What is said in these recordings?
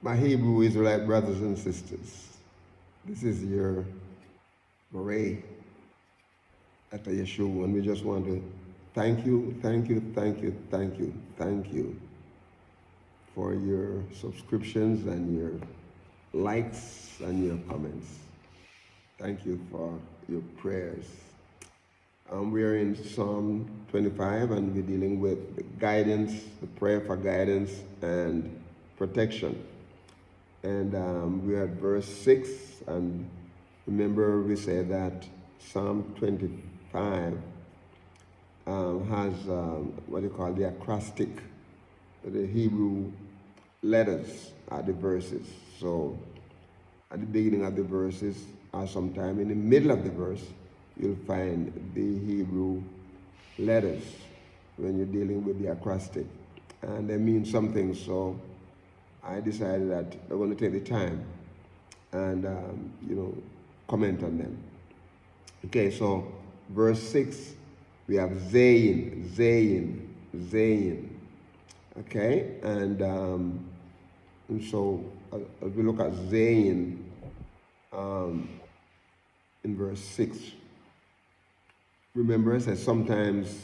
My Hebrew Israelite brothers and sisters, this is your beret at Yeshua, and we just want to thank you for your subscriptions and your likes and your comments. Thank you for your prayers. We are in Psalm 25, and we're dealing with the guidance, the prayer for guidance and protection. And we're at verse 6, and remember we said that Psalm 25 has what you call the acrostic, the Hebrew letters are the verses. So at the beginning of the verses, or sometime in the middle of the verse, you'll find the Hebrew letters when you're dealing with the acrostic. And they mean something, so I decided that I'm going to take the time and, comment on them. Okay, so verse 6, we have Zayin. Okay, and so as we look at Zayin in verse 6, remember I said sometimes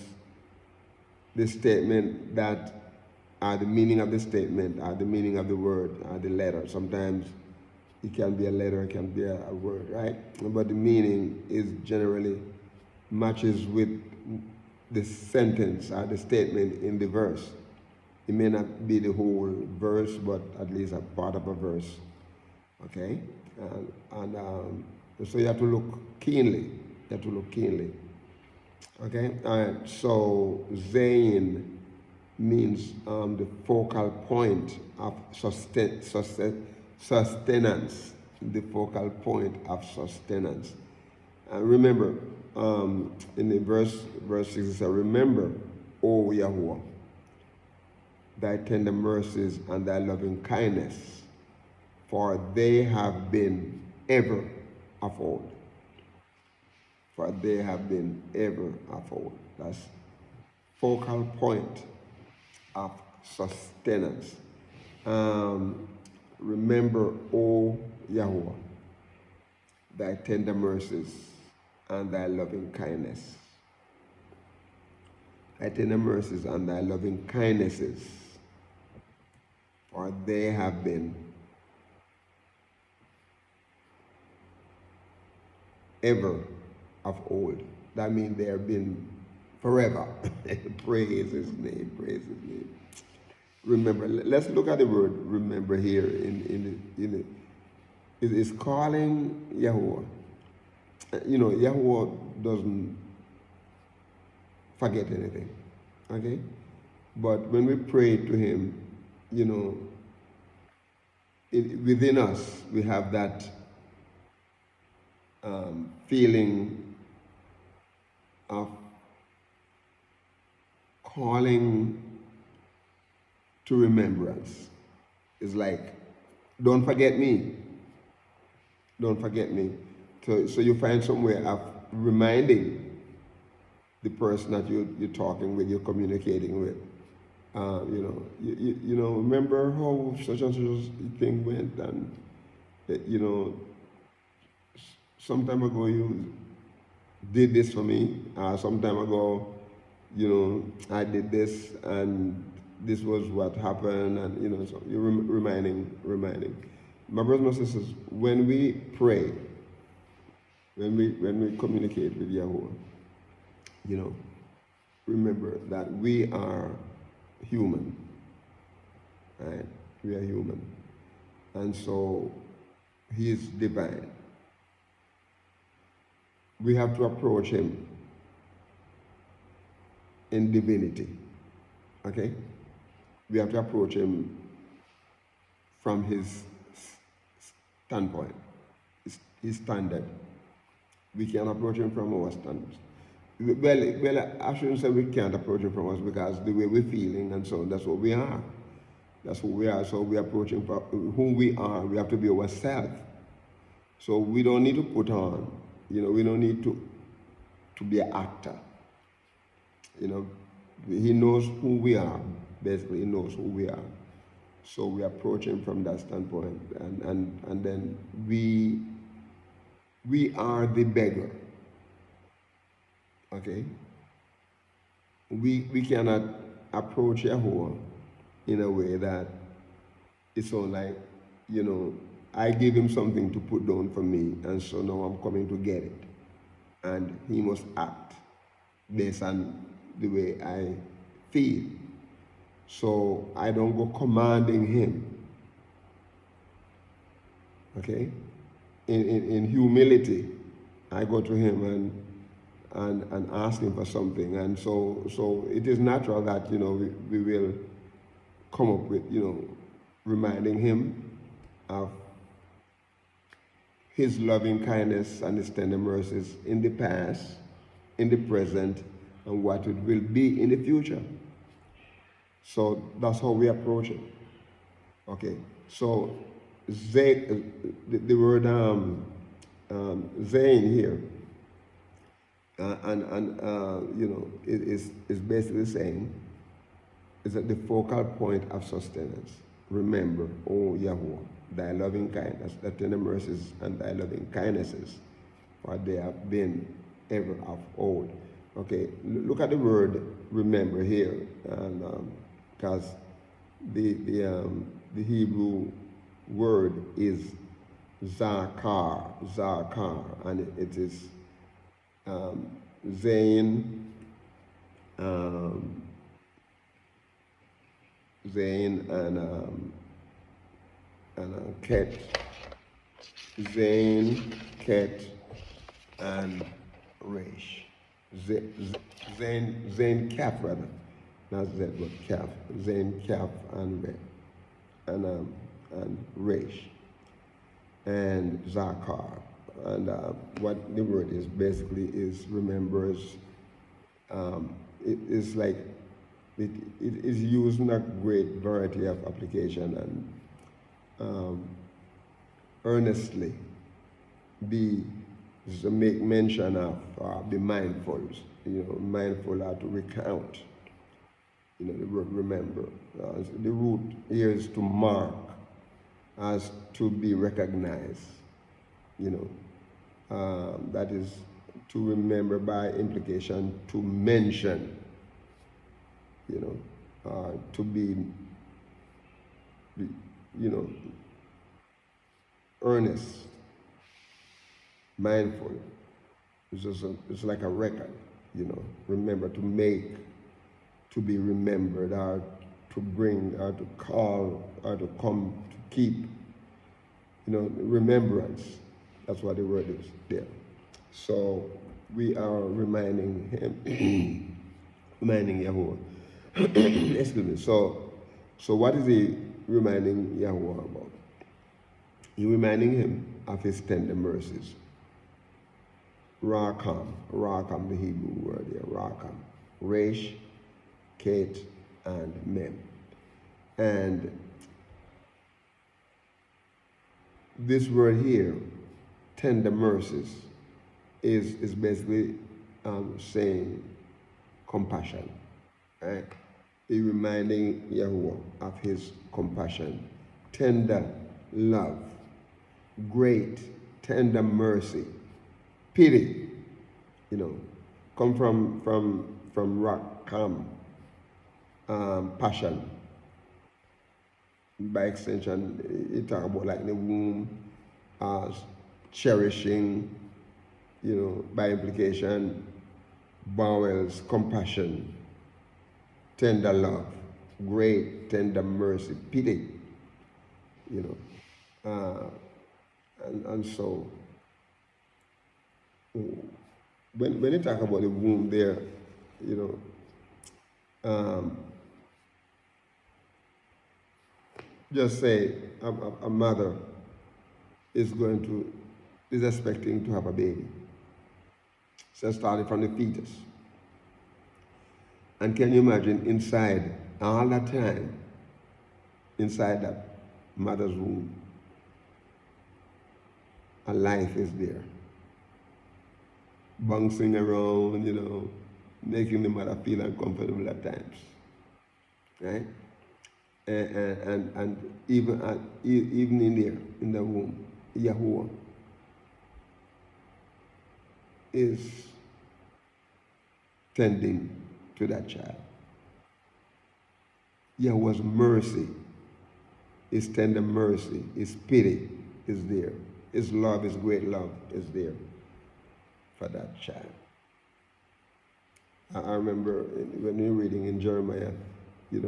the statement that the meaning of the statement, the meaning of the word, the letter. Sometimes it can be a letter, it can be a word, right? But the meaning is generally matches with the sentence or the statement in the verse. It may not be the whole verse, but at least a part of a verse. Okay? So you have to look keenly. Okay? All right. So Zayin means the focal point of sustenance. The focal point of sustenance. Remember, in the verse 6 it says, remember, O YAHUAH, thy tender mercies and thy loving kindness, for they have been ever of old. For they have been ever of old. That's focal point of sustenance. Remember, O YAHUAH, thy tender mercies and thy loving kindness. Thy tender mercies and thy loving kindnesses, for they have been ever of old. That means they have been forever. Praise his name. Remember, let's look at the word remember here in it's calling YAHUAH. YAHUAH doesn't forget anything. Okay? But when we pray to him, within us we have that feeling of calling to remembrance. It's like, don't forget me. Don't forget me. So you find some way of reminding the person that you're talking with, you're communicating with. Remember how such and such thing went, and some time ago you did this for me. Some time ago, I did this, and this was what happened, and so you're reminding. My brothers and sisters, when we pray, when we communicate with YAHUAH, remember that we are human, right? We are human, and so he is divine. We have to approach him in divinity, okay? We have to approach him from his standpoint, his standard. We can't approach him from our standards. Well, I shouldn't say we can't approach him from us, because the way we're feeling and so on, that's what we are. That's who we are. So we approach him from who we are. We have to be ourselves. So we don't need to put on, we don't need to be an actor. He knows who we are. Basically, he knows who we are. So we approach him from that standpoint, and then we are the beggar. Okay? We cannot approach Yahuwah in a way that it's all like, I gave him something to put down for me, and so now I'm coming to get it. And he must act based on the way I feel. So I don't go commanding him. Okay? In humility, I go to him and ask him for something. And so it is natural that, we will come up with, reminding him of his loving kindness and his tender mercies in the past, in the present, and what it will be in the future. So that's how we approach it. Okay, so the word Zayin here, it is basically saying, is at the focal point of sustenance. Remember, O Yahuwah, thy loving kindness, thy tender mercies, and thy loving kindnesses, for they have been ever of old. Okay, look at the word remember here, and because the Hebrew word is zakar, and it is Zayin, Zayin and Ket, Zayin, Ket, and Resh. Zayin Kaf rather, not Z but Kaf. Zayin Kaf and Resh and Zakar. And what the word is basically is remembers. It is like it is used in a great variety of application, and earnestly make mention of, be mindful, mindful how to recount, the word remember. The root here is to mark, as to be recognized, that is to remember by implication, to mention, to be earnest, mindful. It's like a record, remember, to make, to be remembered, or to bring, or to call, or to come, to keep, remembrance. That's what the word is there. So we are reminding him, reminding Yahuwah. Excuse me. So what is he reminding Yahuwah about? He's reminding him of his tender mercies. Rakam, the Hebrew word here, Rakam. Resh, Ket, and Mem. And this word here, tender mercies, is basically saying compassion, right? He's reminding Yahuwah of his compassion, tender love, great tender mercy, pity, come from rakam, passion. By extension, it talks about like the womb, cherishing, by implication, bowels, compassion, tender love, great tender mercy, pity, and so when you talk about the womb there, just say a mother is expecting to have a baby. So starting from the fetus. And can you imagine inside all that time, inside that mother's womb, a life is there, bouncing around, making the mother feel uncomfortable at times, right? and even in there, in the womb, Yahuwah is tending to that child. Yahuwah's mercy, his tender mercy, his pity is there. His love, his great love is there for that child. I remember when you're reading in Jeremiah, he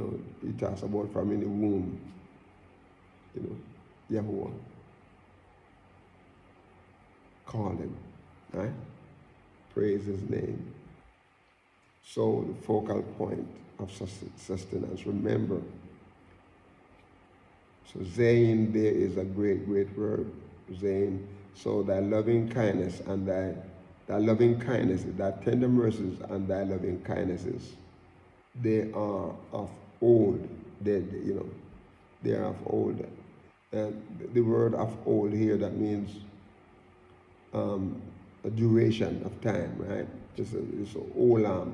talks about from in the womb, Yahuwah called him, right? Praise his name. So the focal point of sustenance, remember. So Zayin there is a great, great word, Zayin. So thy loving kindness and thy loving kindness, thy tender mercies and thy loving kindnesses, they are of old. They are of old. And the word of old here, that means a duration of time, right? It's olam.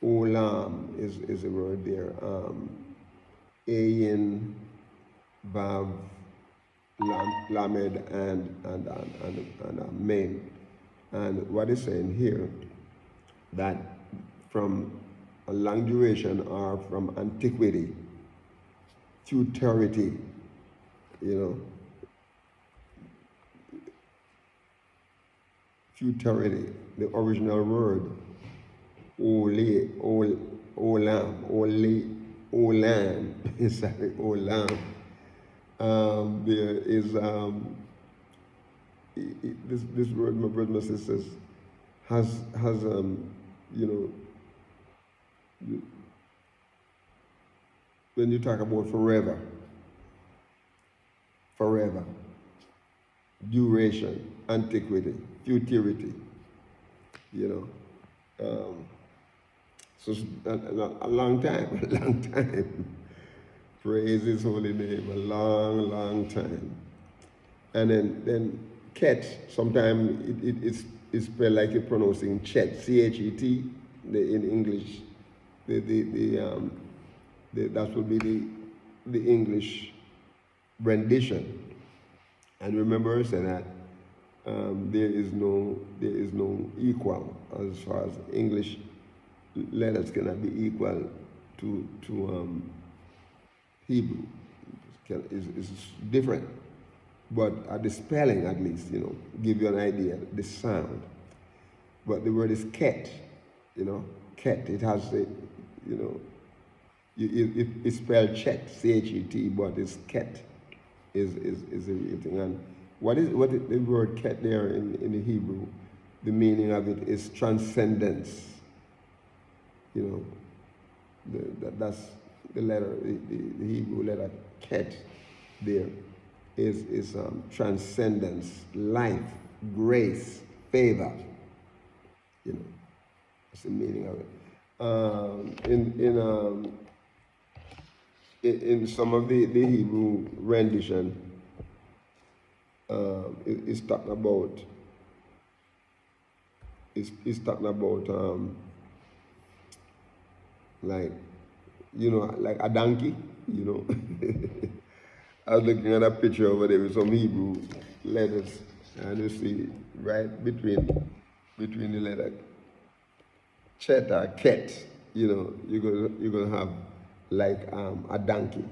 Olam is a word there. Ayin, Vav, Lamed, and Mem. And what it's saying here, that from a long duration or from antiquity, futurity, futurity, the original word, olam, sorry, olam. There is this word, my brothers and sisters, has when you talk about forever, duration, antiquity, futurity, so a long time. Praise his holy name, a long time. And then ket, sometimes it's spelled like you're pronouncing chet, C-H-E-T, in English. That would be the English rendition. And remember I said that there is no equal as far as English letters cannot be equal to Hebrew. It's different, but at the spelling at least, give you an idea, the sound. But the word is ket, ket. It has the, it's spelled chet, C-H-E-T, but it's ket is a real thing. And what is the word ket there in the Hebrew? The meaning of it is transcendence. That's the letter, the Hebrew letter ket there is transcendence, life, grace, favor. That's the meaning of it. In some of the Hebrew rendition, it's talking about like a donkey, I was looking at a picture over there with some Hebrew letters, and you see right between the letter chet or ket, you're gonna have like a donkey,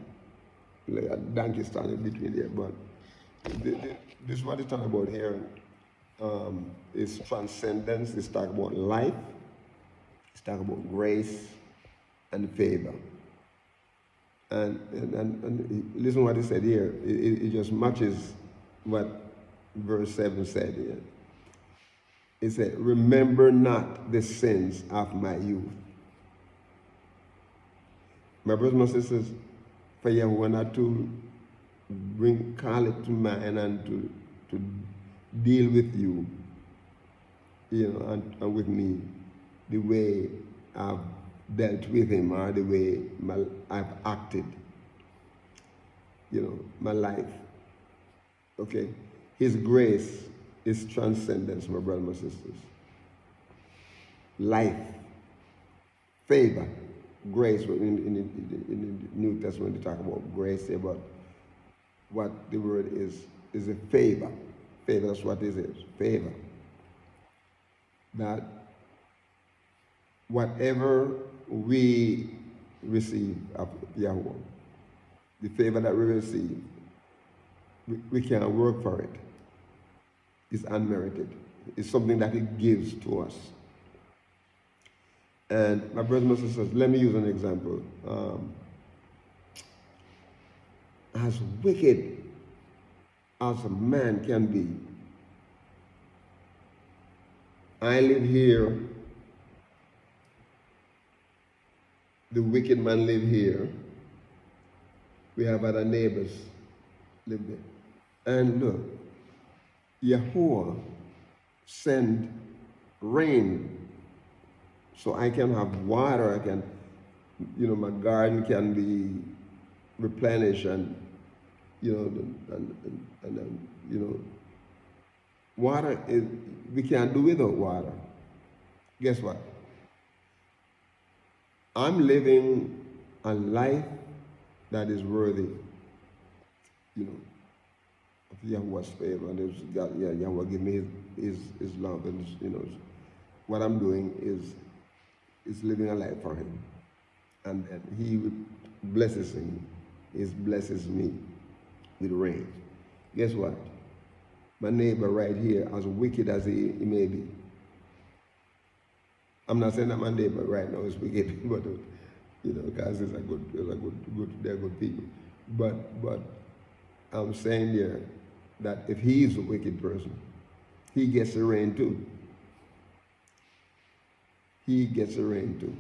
like a donkey standing between there. But this what it's talking about here is transcendence. It's talking about life. It's talking about grace and favor. And listen what he said here. It just matches what verse 7 said here. It said, remember not the sins of my youth. My brothers and sisters, for Yahuwah not to call it to mind and to deal with you, and with me, the way I've dealt with him or the way I've acted, my life. Okay? His grace is transcendence, my brothers and sisters. Life, favor, grace. In the New Testament, they talk about grace, but what the word is a favor. Favor, that's what it is, favor. That whatever we receive of Yahuwah, the favor that we receive, we can't work for it. It's unmerited. It's something that He gives to us. And my brothers and sisters, let me use an example. As wicked as a man can be, I live here, the wicked man live here, we have other neighbors live there. And look, Yahuwah send rain so I can have water, I can, my garden can be replenished and, water is, we can't do without water. Guess what? I'm living a life that is worthy, of Yahuwah's favor. And Yahuwah give me his love, and what I'm doing is living a life for Him, and He blesses Him. He blesses me with rain. Guess what? My neighbor right here, as wicked as he may be, I'm not saying that my neighbor right now is wicked, but because they're good people. But I'm saying there that if he's a wicked person, he gets the rain too. He gets the rain too.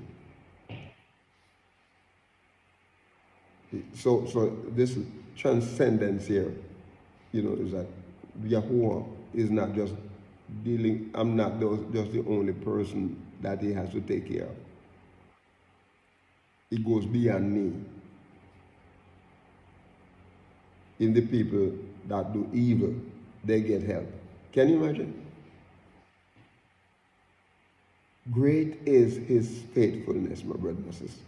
So this transcendence here, is that Yahuwah is not just dealing. I'm not just the only person that He has to take care of. It goes beyond me. In the people that do evil, they get help. Can you imagine? Great is His faithfulness, my brother and sister.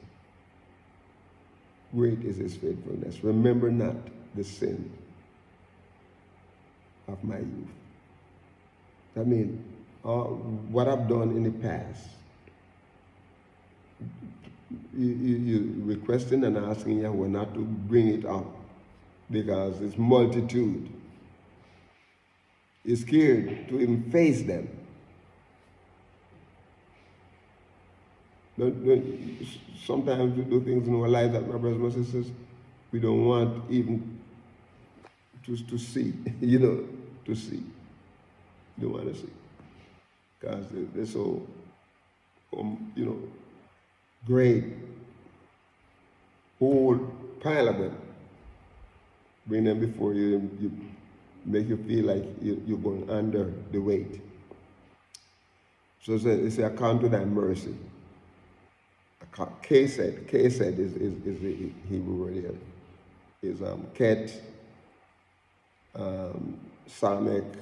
Great is His faithfulness. Remember not the sin of my youth. I mean, what I've done in the past, you requesting and asking Yahweh not to bring it up because it's multitude. You're scared to even face them. Sometimes we do things in our life that, my brothers and sisters, we don't want even to see, to see. You don't want to see. Because they're so, great. Whole pile of them. Bring them before you, make you feel like you're going under the weight. So it's account to thy mercy. Kesed is the Hebrew word here. Is Ket, Samek,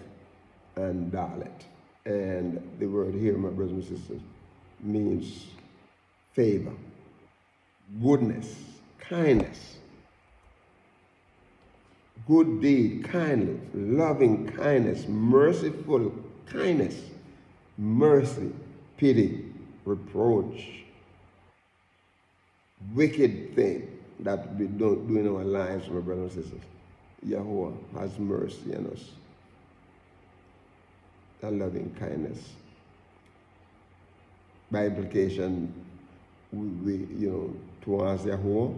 and Dalet. And the word here, my brothers and sisters, means favor, goodness, kindness, good deed, kindness, loving kindness, merciful kindness, mercy, pity, reproach, wicked thing that we don't do in our lives, my brothers and sisters. Yahuwah has mercy on us. A loving kindness. By implication, we towards Yahuwah,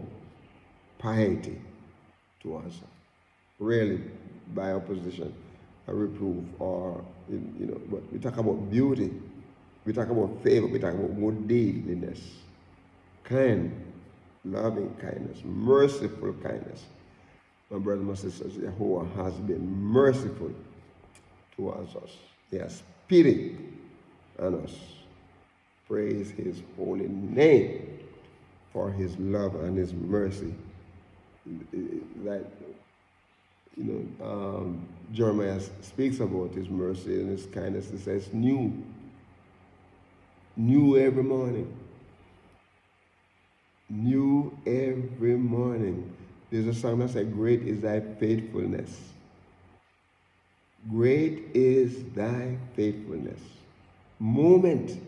piety towards her. Rarely by opposition, a reproof, or but we talk about beauty, we talk about favor, we talk about good deedliness, kind, loving kindness, merciful kindness. My brothers and sisters, Yahuwah has been merciful towards us. He has pity on us. Praise His holy name for His love and His mercy. That Jeremiah speaks about His mercy and His kindness. He says, new every morning. New every morning. There's a song that says, great is thy faithfulness. Great is thy faithfulness. Moment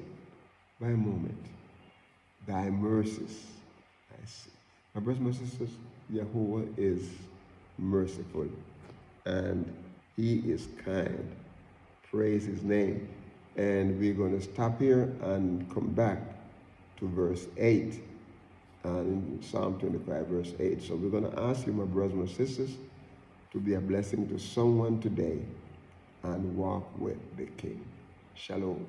by moment. Thy mercies I see. My brothers and sisters, Yahuwah is merciful and he is kind. Praise his name. And we're going to stop here and come back to verse 8. And in Psalm 25, verse 8. So we're going to ask you, my brothers and sisters, to be a blessing to someone today and walk with the King. Shalom.